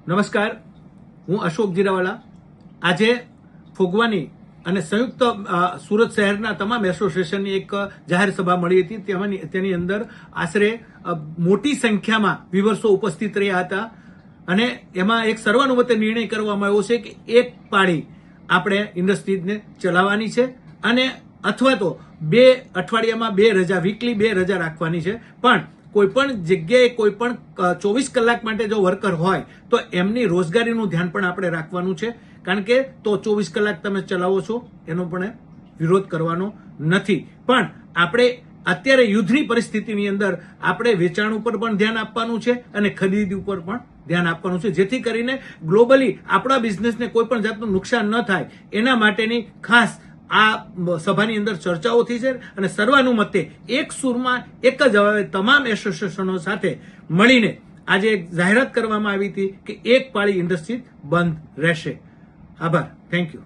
નમસ્કાર, હું અશોક જીરાવાલા. આજે ફોગવાની અને સંયુક્ત સુરત શહેરના તમામ એસોસિએશનની એક જાહેર સભા મળી હતી. તેની અંદર આશરે મોટી સંખ્યામાં વિવર્સો ઉપસ્થિત રહ્યા હતા અને એમાં એક સર્વાનુમતે નિર્ણય કરવામાં આવ્યો છે કે એક પાળી આપણે ઇન્ડસ્ટ્રીઝને ચલાવવાની છે અને અથવા તો 2 અઠવાડિયામાં 2 રજા, વીકલી 2 રજા રાખવાની છે. પણ કોઈપણ જગ્યાએ કોઈપણ 24 કલાક માટે જો વર્કર હોય તો એમની રોજગારીનું ધ્યાન પણ આપણે રાખવાનું છે, કારણ કે તો 24 કલાક તમે ચલાવો છો એનો પણ વિરોધ કરવાનો નથી. પણ આપણે અત્યારે યુદ્ધની પરિસ્થિતિની અંદર આપણે વેચાણ ઉપર પણ ધ્યાન આપવાનું છે અને ખરીદી ઉપર પણ ધ્યાન આપવાનું છે, જેથી કરીને ગ્લોબલી આપણા બિઝનેસને કોઈ પણ જાતનું નુકસાન ન થાય એના માટેની ખાસ આ સભાની અંદર ચર્ચાઓ થઈ છે અને સર્વાનુમતે એક સુરમાં એક જ અવાજે તમામ એસોસિએશનો સાથે મળીને આજે એક જાહેરાત કરવામાં આવી હતી કે એક પાળી ઇન્ડસ્ટ્રી બંધ રહેશે. આભાર. Thank you.